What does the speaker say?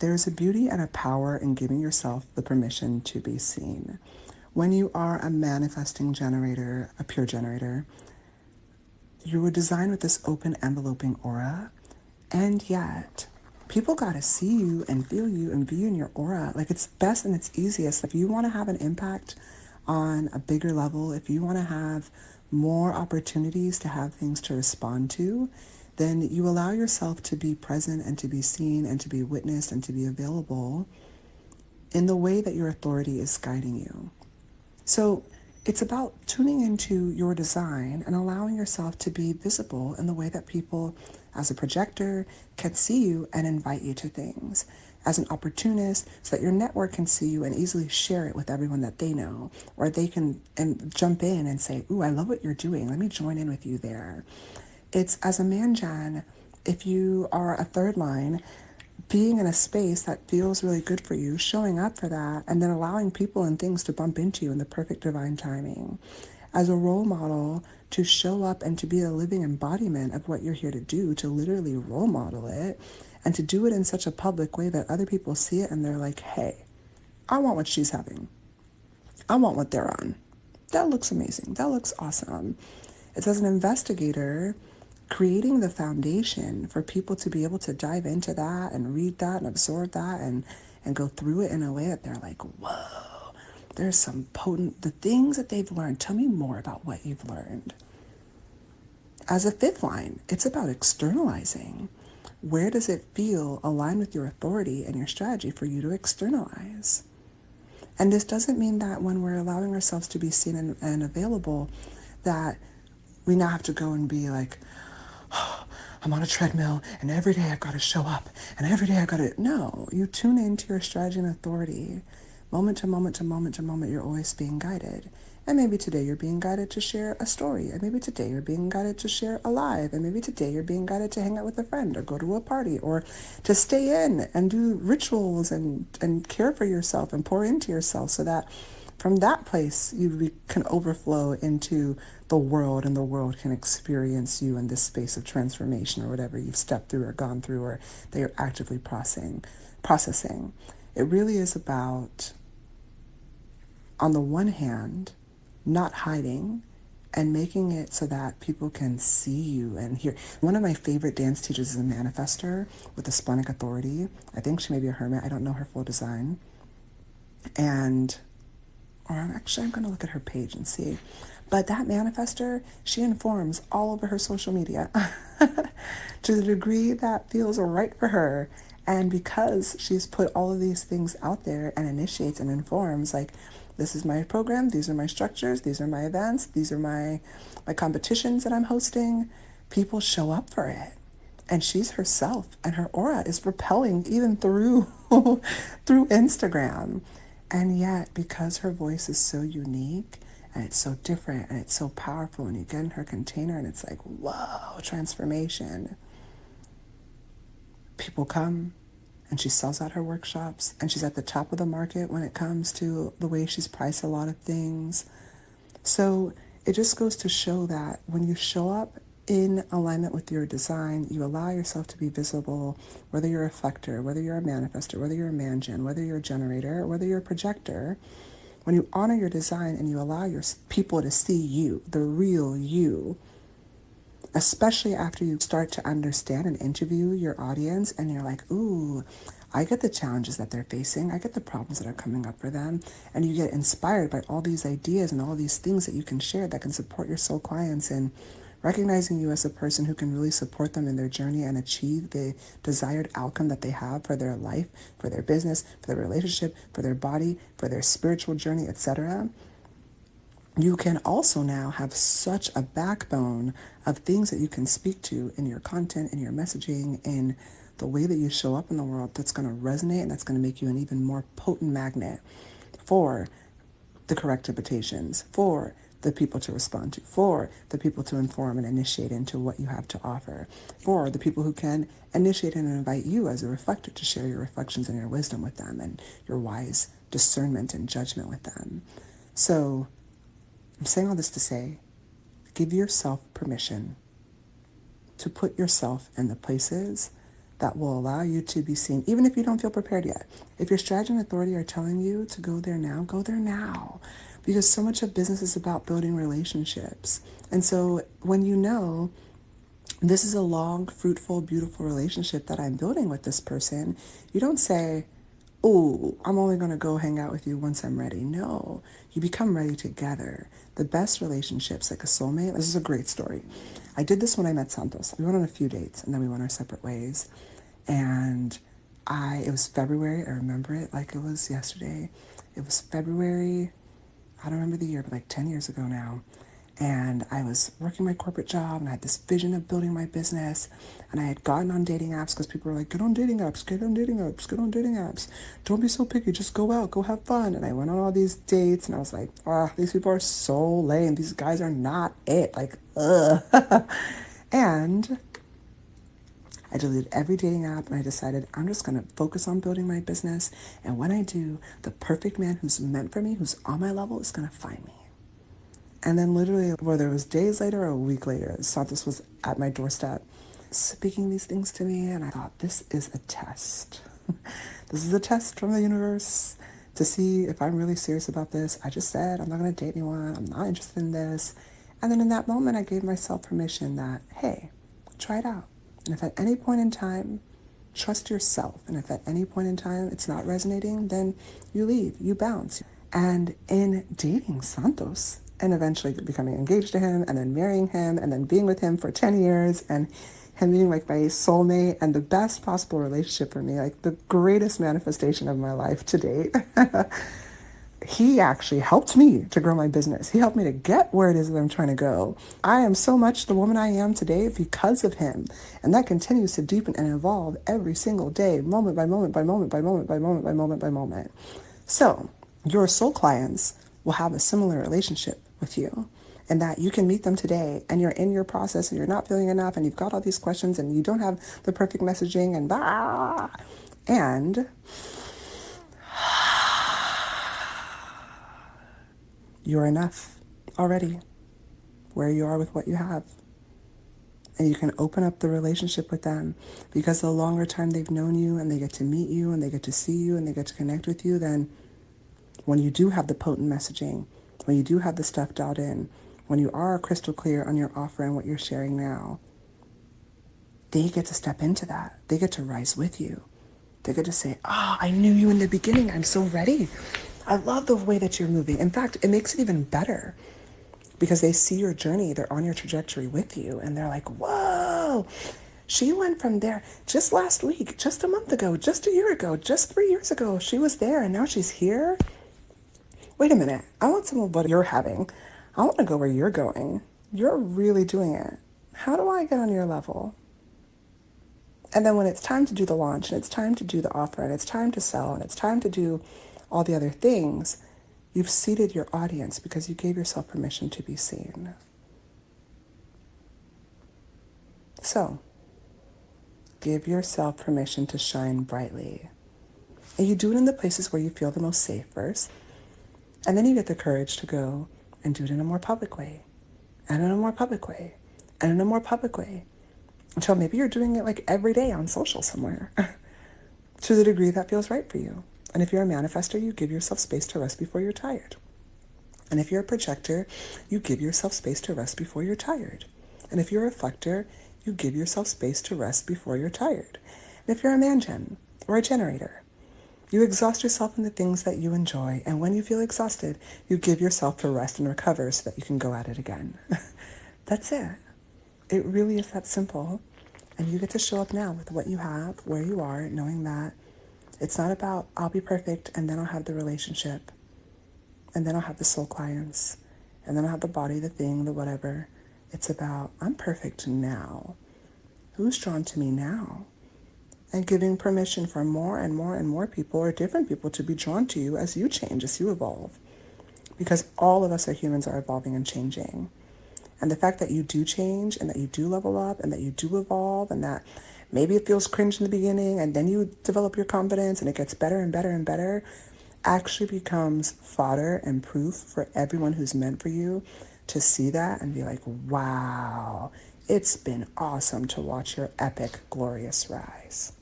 There's a beauty and a power in giving yourself the permission to be seen. When you are a manifesting generator, a pure generator, you were designed with this open enveloping aura, and yet people got to see you and feel you and be in your aura. Like, it's best and it's easiest. If you want to have an impact on a bigger level, if you want to have more opportunities to have things to respond to, then you allow yourself to be present and to be seen and to be witnessed and to be available in the way that your authority is guiding you. So it's about tuning into your design and allowing yourself to be visible in the way that people, as a projector, can see you and invite you to things. As an opportunist, so that your network can see you and easily share it with everyone that they know, or they can and jump in and say, "Ooh, I love what you're doing. Let me join in with you there." It's as a man, Jan, if you are a third line, being in a space that feels really good for you, showing up for that, and then allowing people and things to bump into you in the perfect divine timing. As a role model, to show up and to be a living embodiment of what you're here to do, to literally role model it, and to do it in such a public way that other people see it and they're like, hey, I want what she's having. I want what they're on. That looks amazing. That looks awesome. It's as an investigator, creating the foundation for people to be able to dive into that and read that and absorb that and go through it in a way that they're like, whoa, there's some potent, the things that they've learned. Tell me more about what you've learned. As a fifth line, it's about externalizing. Where does it feel aligned with your authority and your strategy for you to externalize? And this doesn't mean that when we're allowing ourselves to be seen and available, that we now have to go and be like, oh, I'm on a treadmill and every day I've got to show up and every day I've got to. No, you tune into your strategy and authority. Moment to moment to moment to moment, you're always being guided. And maybe today you're being guided to share a story. And maybe today you're being guided to share a live. And maybe today you're being guided to hang out with a friend or go to a party or to stay in and do rituals and care for yourself and pour into yourself so that from that place you can overflow into the world and the world can experience you in this space of transformation or whatever you've stepped through or gone through or that you're actively processing. It really is about, on the one hand, not hiding and making it so that people can see you and hear. One of my favorite dance teachers is a manifestor with a splenic authority. I think she may be a hermit. I don't know her full design. I'm going to look at her page and see. But that manifestor, she informs all over her social media to the degree that feels right for her. And because she's put all of these things out there and initiates and informs, like, this is my program, these are my structures, these are my events, these are my competitions that I'm hosting, people show up for it. And she's herself, and her aura is repelling even through through Instagram. And yet, because her voice is so unique and it's so different and it's so powerful, and you get in her container and it's like, whoa, transformation. People come and she sells out her workshops and she's at the top of the market when it comes to the way she's priced a lot of things. So it just goes to show that when you show up in alignment with your design, you allow yourself to be visible, whether you're a reflector, whether you're a manifestor, whether you're a mangen, whether you're a generator, or whether you're a projector. When you honor your design and you allow your people to see you, the real you, especially after you start to understand and interview your audience and you're like, ooh, I get the challenges that they're facing. I get the problems that are coming up for them. And you get inspired by all these ideas and all these things that you can share that can support your soul clients in recognizing you as a person who can really support them in their journey and achieve the desired outcome that they have for their life, for their business, for their relationship, for their body, for their spiritual journey, etc. You can also now have such a backbone of things that you can speak to in your content, in your messaging, in the way that you show up in the world that's going to resonate and that's going to make you an even more potent magnet for the correct invitations, for the people to respond to, for the people to inform and initiate into what you have to offer, for the people who can initiate and invite you as a reflector to share your reflections and your wisdom with them and your wise discernment and judgment with them. So I'm saying all this to say, give yourself permission to put yourself in the places that will allow you to be seen, even if you don't feel prepared yet. If your strategy and authority are telling you to go there now, go there now. Because so much of business is about building relationships. And so when you know this is a long, fruitful, beautiful relationship that I'm building with this person, you don't say, oh, I'm only going to go hang out with you once I'm ready. No, you become ready together. The best relationships, like a soulmate, this is a great story. I did this when I met Santos. We went on a few dates and then we went our separate ways. And it was February. I remember it like it was yesterday. It was February. I don't remember the year, but like 10 years ago now. And I was working my corporate job and I had this vision of building my business. And I had gotten on dating apps because people were like, get on dating apps, get on dating apps, get on dating apps. Don't be so picky, just go out, go have fun. And I went on all these dates and I was like, these people are so lame. These guys are not it. Like, ugh. And I deleted every dating app and I decided I'm just going to focus on building my business. And when I do, the perfect man who's meant for me, who's on my level, is going to find me. And then literally, whether it was days later or a week later, Santos was at my doorstep speaking these things to me. And I thought, this is a test. This is a test from the universe to see if I'm really serious about this. I just said, I'm not going to date anyone. I'm not interested in this. And then in that moment, I gave myself permission that, hey, try it out. And if at any point in time, trust yourself. And if at any point in time it's not resonating, then you leave, you bounce. And in dating Santos and eventually becoming engaged to him and then marrying him and then being with him for 10 years and him being like my soulmate and the best possible relationship for me, like the greatest manifestation of my life to date, he actually helped me to grow my business. He helped me to get where it is that I'm trying to go. I am so much the woman I am today because of him. And that continues to deepen and evolve every single day, moment by moment by moment by moment by moment by moment by moment. So your soul clients will have a similar relationship with you, and that you can meet them today and you're in your process and you're not feeling enough and you've got all these questions and you don't have the perfect messaging and blah. And you're enough already where you are with what you have. And you can open up the relationship with them because the longer time they've known you and they get to meet you and they get to see you and they get to connect with you, then when you do have the potent messaging, when you do have the stuff dialed in, when you are crystal clear on your offer and what you're sharing now, they get to step into that. They get to rise with you. They get to say, I knew you in the beginning. I'm so ready. I love the way that you're moving. In fact, it makes it even better because they see your journey. They're on your trajectory with you. And they're like, whoa, she went from there just last week, just a month ago, just a year ago, just 3 years ago. She was there and now she's here. Wait a minute. I want some of what you're having. I want to go where you're going. You're really doing it. How do I get on your level? And then when it's time to do the launch and it's time to do the offer and it's time to sell and it's time to do all the other things, you've seated your audience because you gave yourself permission to be seen. So, give yourself permission to shine brightly. And you do it in the places where you feel the most safe first. And then you get the courage to go and do it in a more public way, and in a more public way, and in a more public way. Until maybe you're doing it like every day on social somewhere to the degree that feels right for you. And if you're a manifestor, you give yourself space to rest before you're tired. And if you're a projector, you give yourself space to rest before you're tired. And if you're a reflector, you give yourself space to rest before you're tired. And if you're a man-gen or a generator, you exhaust yourself in the things that you enjoy. And when you feel exhausted, you give yourself to rest and recover so that you can go at it again. That's it. It really is that simple. And you get to show up now with what you have, where you are, knowing that it's not about I'll be perfect and then I'll have the relationship and then I'll have the soul clients and then I'll have the body, the thing, the whatever. It's about I'm perfect now. Who's drawn to me now? And giving permission for more and more and more people or different people to be drawn to you as you change, as you evolve. Because all of us as humans are evolving and changing. And the fact that you do change and that you do level up and that you do evolve and that maybe it feels cringe in the beginning and then you develop your confidence and it gets better and better and better actually becomes fodder and proof for everyone who's meant for you to see that and be like, wow, It's been awesome to watch your epic, glorious rise.